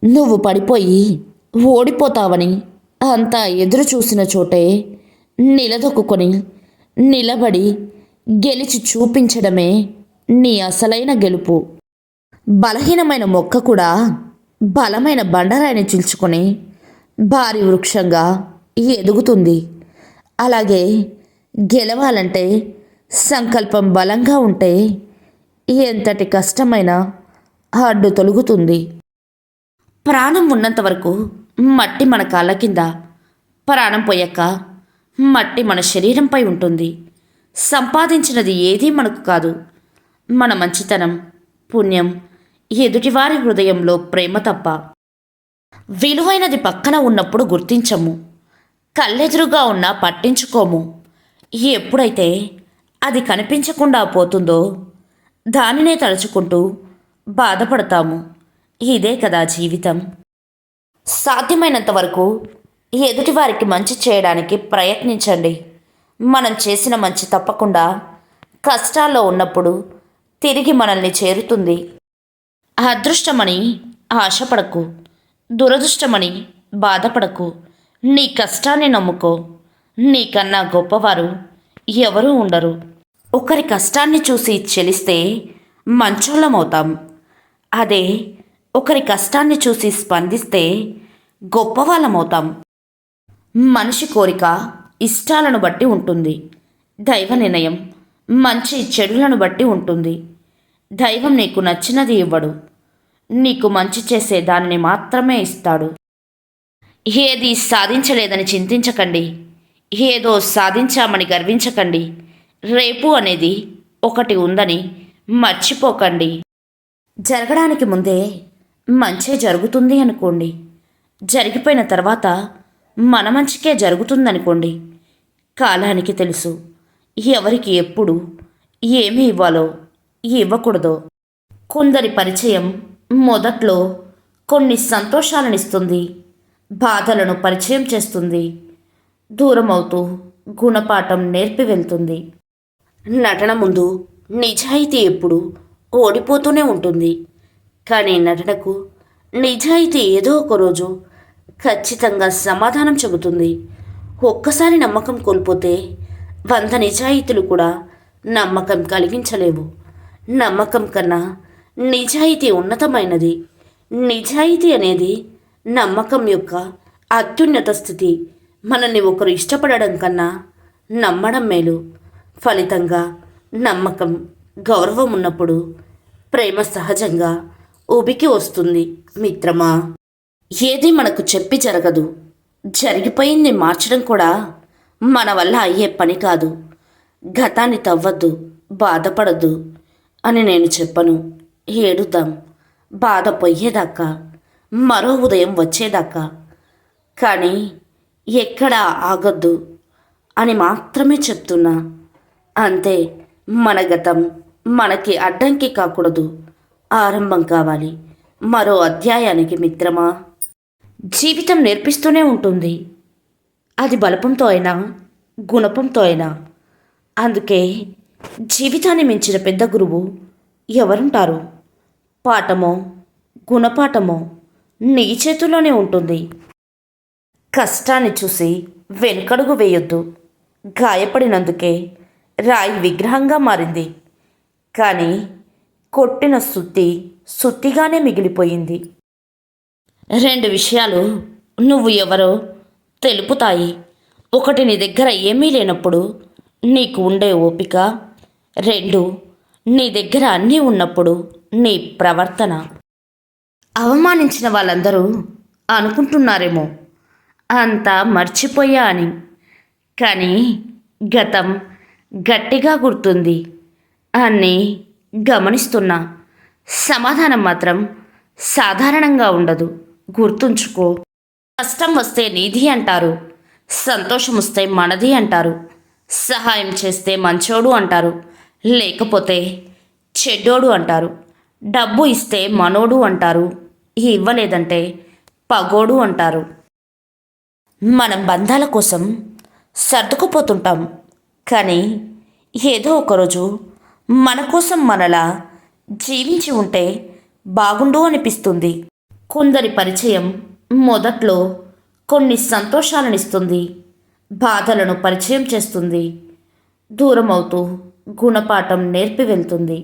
నువ్వు పడిపోయి ఓడిపోతావని అంతా ఎదురు చూసిన చోటే నిలదొక్కుని నిలబడి గెలిచి చూపించడమే నీ అసలైన గెలుపు. బలహీనమైన మొక్క కూడా బలమైన బండరాయిని చిల్చుకొని భారీ వృక్షంగా ఎదుగుతుంది. అలాగే గెలవాలంటే సంకల్పం బలంగా ఉంటే ఎంతటి కష్టమైనా అడ్డు తొలుగుతుంది. ప్రాణం ఉన్నంత వరకు మట్టి మన కాళ్ళ కింద, ప్రాణం పోయాక మట్టి మన శరీరంపై ఉంటుంది. సంపాదించినది ఏదీ మనకు కాదు. మన మంచితనం, పుణ్యం, ఎదుటివారి హృదయంలో ప్రేమ తప్ప. విలువైనది పక్కన ఉన్నప్పుడు గుర్తించము, కళ్ళెదురుగా ఉన్నా పట్టించుకోము. ఎప్పుడైతే అది కనిపించకుండా పోతుందో దానినే తలుచుకుంటూ బాధపడతాము. ఇదే కదా జీవితం. సాధ్యమైనంత వరకు ఎదుటివారికి మంచి చేయడానికి ప్రయత్నించండి. మనం చేసిన మంచి తప్పకుండా కష్టాల్లో ఉన్నప్పుడు తిరిగి మనల్ని చేరుతుంది. అదృష్టమని ఆశపడకు, దురదృష్టమని బాధపడకు. నీ కష్టాన్ని నమ్ముకో. నీకన్నా గొప్పవారు ఎవరూ ఉండరు. ఒకరి కష్టాన్ని చూసి చెలిస్తే మంచోళ్ళమవుతాం. అదే ఒకరి కష్టాన్ని చూసి స్పందిస్తే గొప్పవాళ్ళమవుతాం. మనిషి కోరిక ఇష్టాలను బట్టి ఉంటుంది. దైవ నిర్ణయం మంచి చెడులను బట్టి ఉంటుంది. దైవం నీకు నచ్చినది ఇవ్వడు, నీకు మంచి చేసే దానిని మాత్రమే ఇస్తాడు. ఏది సాధించలేదని చింతించకండి, ఏదో సాధించామని గర్వించకండి. రేపు అనేది ఒకటి ఉందని మర్చిపోకండి. జరగడానికి ముందే మంచే జరుగుతుంది అనుకోండి, జరిగిపోయిన తర్వాత మన మంచికే జరుగుతుందనుకోండి. కాలానికి తెలుసు ఎవరికి ఎప్పుడు ఏమి ఇవ్వాలో ఇవ్వకూడదో. కొందరి పరిచయం మొదట్లో కొన్ని సంతోషాలనిస్తుంది, బాధలను పరిచయం చేస్తుంది, దూరమవుతూ గుణపాఠం నేర్పి వెళ్తుంది. నటన ముందు నిజాయితీ ఎప్పుడు ఓడిపోతూనే ఉంటుంది. కానీ నటనకు నిజాయితీ ఏదో ఒక రోజు ఖచ్చితంగా సమాధానం చెబుతుంది. ఒక్కసారి నమ్మకం కోల్పోతే 100 నిజాయితీలు కూడా నమ్మకం కలిగించలేవు. నమ్మకం కన్నా నిజాయితీ ఉన్నతమైనది. నిజాయితీ అనేది నమ్మకం యొక్క అత్యున్నత స్థితి. మనల్ని ఒకరు ఇష్టపడడం కన్నా నమ్మడం మేలు. ఫలితంగా నమ్మకం, గౌరవం ఉన్నప్పుడు ప్రేమ సహజంగా ఉబికి వస్తుంది. మిత్రమా, ఏది మనకు చెప్పి జరగదు. జరిగిపోయింది మార్చడం కూడా మన వల్ల అయ్యే పని కాదు. గతాన్ని తవ్వద్దు, బాధపడద్దు అని నేను చెప్పను. ఏడుద్దాం, బాధ పోయేదాకా, మరో ఉదయం వచ్చేదాకా. కానీ ఎక్కడా ఆగొద్దు అని మాత్రమే చెప్తున్నా. అంతే. మన గతం మనకి అడ్డంకి కాకూడదు, ఆరంభం కావాలి మరో అధ్యాయానికి. మిత్రమా, జీవితం నేర్పిస్తూనే ఉంటుంది. అది బలపంతో అయినా గుణపంతో అయినా. అందుకే జీవితాన్ని మించిన పెద్ద గురువు ఎవరుంటారు? పాఠమో గుణపాఠమో నీ చేతుల్లోనే ఉంటుంది. కష్టాన్ని చూసి వెనుకడుగు వేయొద్దు. గాయపడినందుకే రాయి విగ్రహంగా మారింది, కానీ కొట్టిన సుత్తి సుత్తిగానే మిగిలిపోయింది. 2 విషయాలు నువ్వు ఎవరో తెలుపుతాయి. ఒకటి, నీ దగ్గర ఏమీ లేనప్పుడు నీకు ఉండే ఓపిక. 2, నీ దగ్గర అన్నీ ఉన్నప్పుడు నీ ప్రవర్తన. అవమానించిన వాళ్ళందరూ అనుకుంటున్నారేమో అంతా మర్చిపోయా అని. కానీ గతం గట్టిగా గుర్తుంది. అన్నీ గమనిస్తున్నా. సమాధానం మాత్రం సాధారణంగా ఉండదు. గుర్తుంచుకో. కష్టం వస్తే నీది అంటారు, సంతోషం వస్తే మనది అంటారు, సహాయం చేస్తే మంచోడు అంటారు, లేకపోతే చెడ్డోడు అంటారు, డబ్బు ఇస్తే మనోడు అంటారు, ఇవ్వలేదంటే పగోడు అంటారు. మనం బంధాల కోసం సర్దుకుపోతుంటాం, కానీ ఏదో ఒకరోజు మన కోసం మనలా జీవించి ఉంటే బాగుండు అనిపిస్తుంది. కొందరి పరిచయం మొదట్లో కొన్ని సంతోషాలనిస్తుంది, బాధలను పరిచయం చేస్తుంది, దూరమవుతూ గుణపాఠం నేర్పి వెళ్తుంది.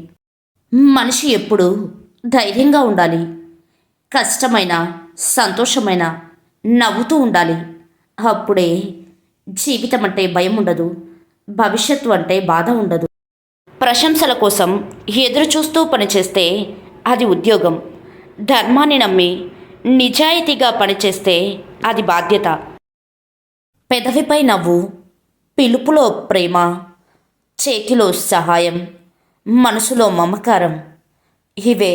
మనిషి ఎప్పుడు ధైర్యంగా ఉండాలి. కష్టమైన, సంతోషమైన నవ్వుతూ ఉండాలి. అప్పుడే జీవితం అంటే భయం ఉండదు, భవిష్యత్తు అంటే బాధ ఉండదు. ప్రశంసల కోసం ఎదురు చూస్తూ పనిచేస్తే అది ఉద్యోగం. ధర్మాన్ని నమ్మి నిజాయితీగా పనిచేస్తే అది బాధ్యత. పెదవిపై నవ్వు, పిలుపులో ప్రేమ, చేతిలో సహాయం, మనసులో మమకారం, ఇవే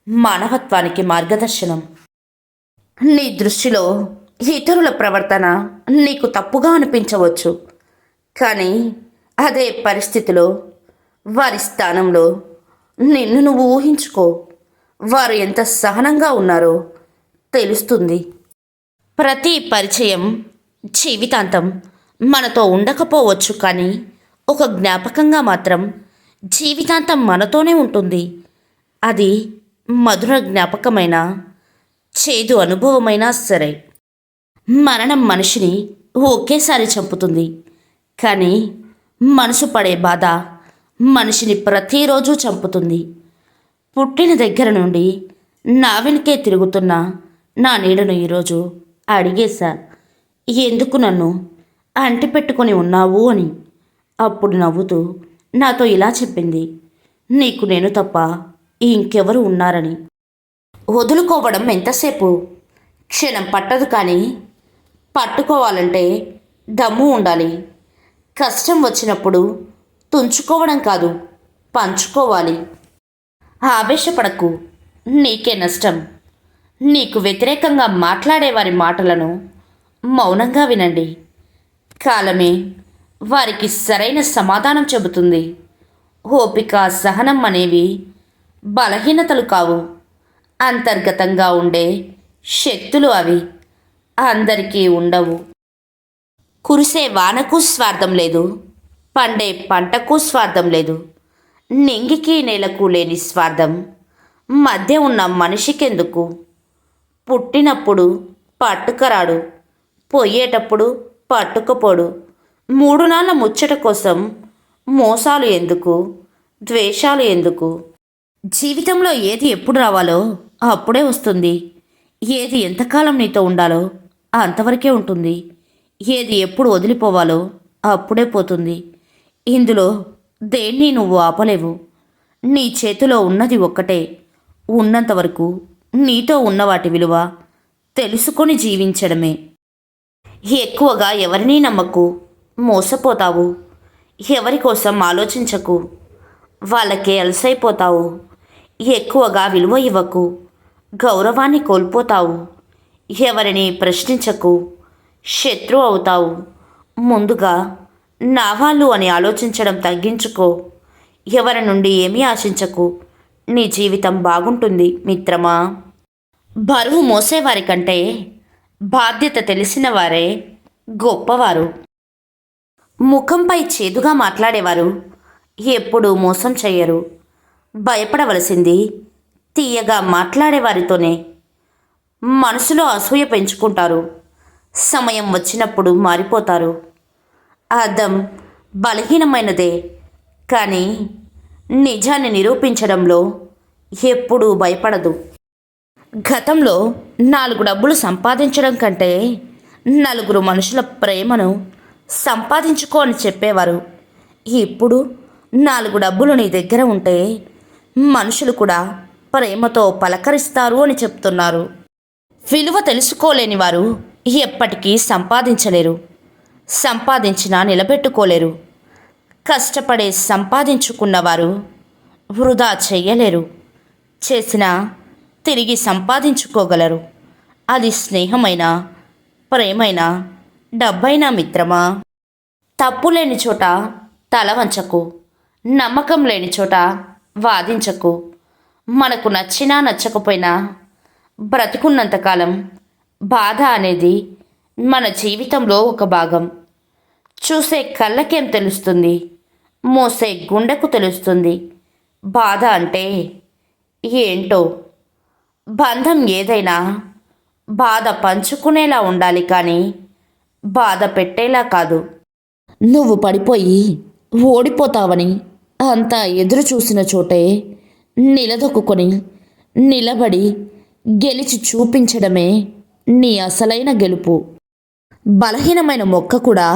మానవత్వానికి మార్గదర్శనం. నీ దృష్టిలో ఇతరుల ప్రవర్తన నీకు తప్పుగా అనిపించవచ్చు, కానీ అదే పరిస్థితిలో వారి స్థానంలో నిన్ను నువ్వు ఊహించుకో. వారు ఎంత సహనంగా ఉన్నారో తెలుస్తుంది. ప్రతి పరిచయం జీవితాంతం మనతో ఉండకపోవచ్చు, కానీ ఒక జ్ఞాపకంగా మాత్రం జీవితాంతం మనతోనే ఉంటుంది. అది మధుర జ్ఞాపకమైన, చేదు అనుభవమైనా సరే. మరణం మనిషిని ఒకేసారి చంపుతుంది, కానీ మనసు పడే బాధ మనిషిని ప్రతిరోజు చంపుతుంది. పుట్టిన దగ్గర నుండి నా వెనుకే తిరుగుతున్న నా నీడను ఈరోజు అడిగేశా, ఎందుకు నన్ను అంటిపెట్టుకొని ఉన్నావు అని. అప్పుడు నవ్వుతూ నాతో ఇలా చెప్పింది, నీకు నేను తప్ప ఇంకెవరు ఉన్నారని. వదులుకోవడం ఎంతసేపు? క్షణం పట్టదు, కానీ పట్టుకోవాలంటే దమ్ము ఉండాలి. కష్టం వచ్చినప్పుడు తుంచుకోవడం కాదు, పంచుకోవాలి. ఆవేశపడకు, నీకే నష్టం. నీకు వ్యతిరేకంగా మాట్లాడేవారి మాటలను మౌనంగా వినండి. కాలమే వారికి సరైన సమాధానం చెబుతుంది. ఓపిక, సహనం అనేవి బలహీనతలు కావు, అంతర్గతంగా ఉండే శక్తులు అవి. అందరికీ ఉండవు. కురిసే వానకు స్వార్థం లేదు, పండే పంటకు స్వార్థం లేదు. నింగికి నేలకు లేని స్వార్థం మధ్య ఉన్న మనిషికెందుకు? పుట్టినప్పుడు పట్టుకరాడు, పోయేటప్పుడు పట్టుకపోడు. 3 నాళ్ళ ముచ్చట కోసం మోసాలు ఎందుకు, ద్వేషాలు ఎందుకు? జీవితంలో ఏది ఎప్పుడు రావాలో అప్పుడే వస్తుంది. ఏది ఎంతకాలం నీతో ఉండాలో అంతవరకే ఉంటుంది. ఏది ఎప్పుడు వదిలిపోవాలో అప్పుడే పోతుంది. ఇందులో దేన్ని నువ్వు ఆపలేవు. నీ చేతిలో ఉన్నది ఒక్కటే. ఉన్నంతవరకు నీతో ఉన్న వాటి విలువ తెలుసుకొని జీవించడమే. ఎక్కువగా ఎవరినీ నమ్మకు, మోసపోతావు. ఎవరి కోసం ఆలోచించకు, వాళ్ళకే అలసైపోతావు. ఎక్కువగా విలువ ఇవ్వకు, గౌరవాన్ని కోల్పోతావు. ఎవరిని ప్రశ్నించకు, శత్రువు అవుతావు. ముందుగా నా వాళ్ళు అని ఆలోచించడం తగ్గించుకో. ఎవరి నుండి ఏమీ ఆశించకు. నీ జీవితం బాగుంటుంది మిత్రమా. బరువు మోసేవారి కంటే బాధ్యత తెలిసిన వారే గొప్పవారు. ముఖంపై చేదుగా మాట్లాడేవారు ఎప్పుడూ మోసం చెయ్యరు. భయపడవలసింది తీయగా మాట్లాడేవారితోనే. మనసులో అసూయ పెంచుకుంటారు, సమయం వచ్చినప్పుడు మారిపోతారు. అర్థం బలహీనమైనదే, కానీ నిజాన్ని నిరూపించడంలో ఎప్పుడూ భయపడదు. గతంలో 4 డబ్బులు సంపాదించడం కంటే 4 మనుషుల ప్రేమను సంపాదించుకో అని చెప్పేవారు. ఇప్పుడు 4 డబ్బులు నీ దగ్గర ఉంటే మనుషులు కూడా ప్రేమతో పలకరిస్తారు అని చెప్తున్నారు. విలువ తెలుసుకోలేని వారు ఎప్పటికీ సంపాదించలేరు, సంపాదించినా నిలబెట్టుకోలేరు. కష్టపడే సంపాదించుకున్నవారు వృధా చెయ్యలేరు, చేసినా తిరిగి సంపాదించుకోగలరు. అది స్నేహమైనా, ప్రేమైనా, డబ్బైనా మిత్రమా. తప్పు లేని చోట తల వంచకు, నమ్మకం లేని చోట వాదించకు. మనకు నచ్చినా నచ్చకపోయినా బ్రతికున్నంతకాలం బాధ అనేది మన జీవితంలో ఒక భాగం. చూసే కళ్ళకేం తెలుస్తుంది, మోసే గుండెకు తెలుస్తుంది బాధ అంటే ఏంటో. బంధం ఏదైనా బాధ పంచుకునేలా ఉండాలి కానీ బాధ పెట్టేలా కాదు. నువ్వు పడిపోయి ఓడిపోతావని అంతా ఎదురు చూసిన చోటే నిలదొక్కుని నిలబడి గెలిచి చూపించడమే నీ అసలైన గెలుపు. బలహీనమైన మొక్క కూడా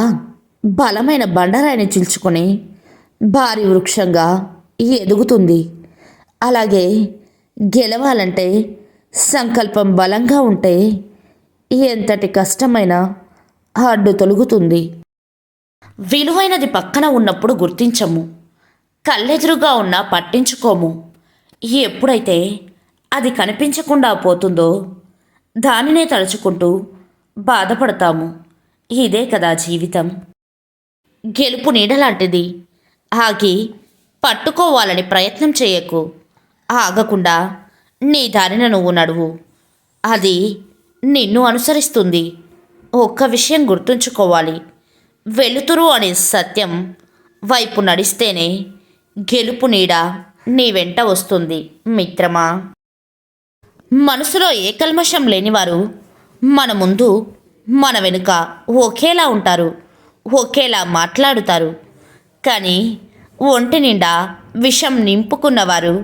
బలమైన బండరాయిని చీల్చుకొని భారీ వృక్షంగా ఎదుగుతుంది. అలాగే గెలవాలంటే సంకల్పం బలంగా ఉంటే ఎంతటి కష్టమైనా అడ్డు తొలుగుతుంది. విలువైనది పక్కన ఉన్నప్పుడు గుర్తించము, కళ్ళెదురుగా ఉన్నా పట్టించుకోము. ఎప్పుడైతే అది కనిపించకుండా పోతుందో దానినే తలుచుకుంటూ బాధపడతాము. ఇదే కదా జీవితం. గెలుపు నీడలాంటిది. ఆగి పట్టుకోవాలని ప్రయత్నం చేయకు. ఆగకుండా నీ దారిన నువ్వు నడువు. అది నిన్ను అనుసరిస్తుంది. ఒక్క విషయం గుర్తుంచుకోవాలి, వెలుతురు అనే సత్యం వైపు నడిస్తేనే గెలుపు నీడ నీ వెంట వస్తుంది మిత్రమా. మనసులో ఏ కల్మషం లేనివారు మన ముందు మన వెనుక ఒకేలా ఉంటారు, ఒకేలా మాట్లాడుతారు. కానీ ఒంటి నిండా విషం నింపుకున్నవారు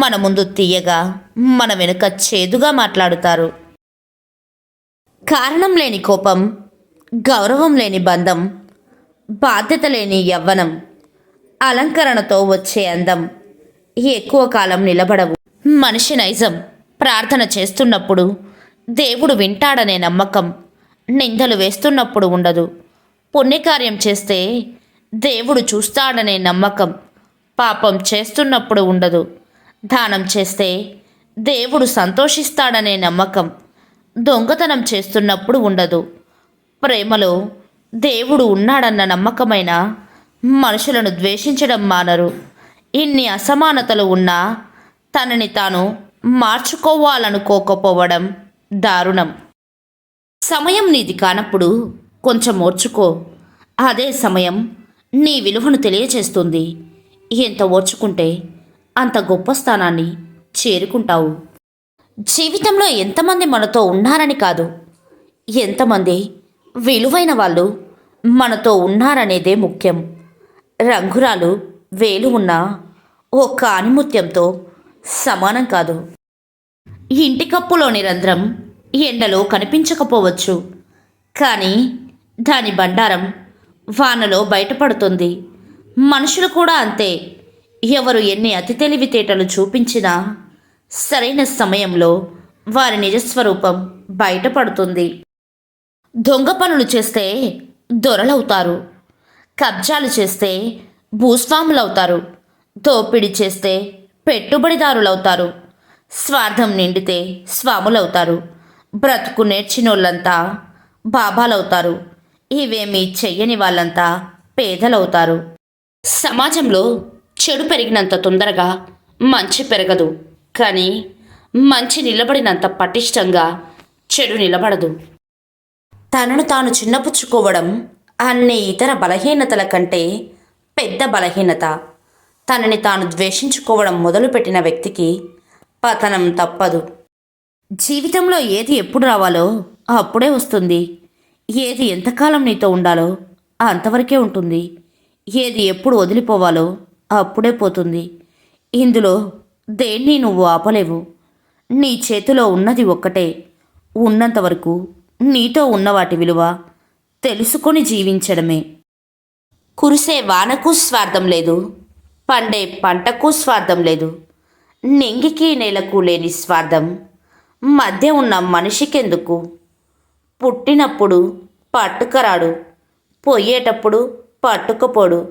మన ముందు తీయగా మన వెనుక చేదుగా మాట్లాడుతారు. కారణం లేని కోపం, గౌరవం లేని బంధం, బాధ్యత లేని యవ్వనం, అలంకరణతో వచ్చే అందం ఎక్కువ కాలం నిలబడవు. మనిషి నైజం ప్రార్థన చేస్తున్నప్పుడు దేవుడు వింటాడనే నమ్మకం నిందలు వేస్తున్నప్పుడు ఉండదు. పుణ్యకార్యం చేస్తే దేవుడు చూస్తాడనే నమ్మకం పాపం చేస్తున్నప్పుడు ఉండదు. దానం చేస్తే దేవుడు సంతోషిస్తాడనే నమ్మకం దొంగతనం చేస్తున్నప్పుడు ఉండదు. ప్రేమలో దేవుడు ఉన్నాడన్న నమ్మకమైన మనుషులను ద్వేషించడం మానరు. ఇన్ని అసమానతలు ఉన్నా తనని తాను మార్చుకోవాలనుకోకపోవడం దారుణం. సమయం నీది కానప్పుడు కొంచెం ఓర్చుకో. అదే సమయం నీ విలువను తెలియచేస్తుంది. ఎంత ఓర్చుకుంటే అంత గొప్ప స్థానాన్ని చేరుకుంటావు. జీవితంలో ఎంతమంది మనతో ఉన్నారని కాదు, ఎంతమంది విలువైన వాళ్ళు మనతో ఉన్నారనేదే ముఖ్యం. రంగురాలు వేలు ఉన్న ఒక్క ఆణిముత్యంతో సమానం కాదు. ఇంటి కప్పులోని రంధ్రం ఎండలో కనిపించకపోవచ్చు, కానీ దాని బండారం వానలో బయటపడుతుంది. మనుషులు కూడా అంతే. ఎవరు ఎన్ని అతి తెలివితేటలు చూపించినా సరైన సమయంలో వారి నిజస్వరూపం బయటపడుతుంది. దొంగ పనులు చేస్తే దొరలవుతారు, కబ్జాలు చేస్తే భూస్వాములవుతారు, దోపిడీ చేస్తే పెట్టుబడిదారులవుతారు, స్వార్థం నిండితే స్వాములవుతారు, బ్రతుకు నేర్చినోళ్ళంతా బాబాలవుతారు, ఇవేమీ చెయ్యని వాళ్ళంతా పేదలవుతారు. సమాజంలో చెడు పెరిగినంత తొందరగా మంచి పెరగదు, కానీ మంచి నిలబడినంత పటిష్టంగా చెడు నిలబడదు. తనను తాను చిన్నపుచ్చుకోవడం అన్ని ఇతర బలహీనతల కంటే పెద్ద బలహీనత. తనని తాను ద్వేషించుకోవడం మొదలుపెట్టిన వ్యక్తికి పతనం తప్పదు. జీవితంలో ఏది ఎప్పుడు రావాలో అప్పుడే వస్తుంది. ఏది ఎంతకాలం నీతో ఉండాలో అంతవరకే ఉంటుంది. ఏది ఎప్పుడు వదిలిపోవాలో అప్పుడే పోతుంది. ఇందులో దేన్ని నువ్వు ఆపలేవు. నీ చేతిలో ఉన్నది ఒక్కటే. ఉన్నంతవరకు నీతో ఉన్న వాటి విలువ తెలుసుకొని జీవించడమే. కురిసే వానకు స్వార్థం లేదు, పండే పంటకు స్వార్థం లేదు. నింగికి నేలకు లేని స్వార్థం మధ్య ఉన్న మనిషికెందుకు? పుట్టినప్పుడు పట్టుకరాడు, పోయేటప్పుడు పట్టుకపోడు.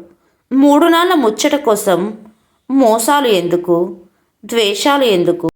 3 నాళ్ళ ముచ్చట కోసం మోసాలు ఎందుకు, ద్వేషాలు ఎందుకు?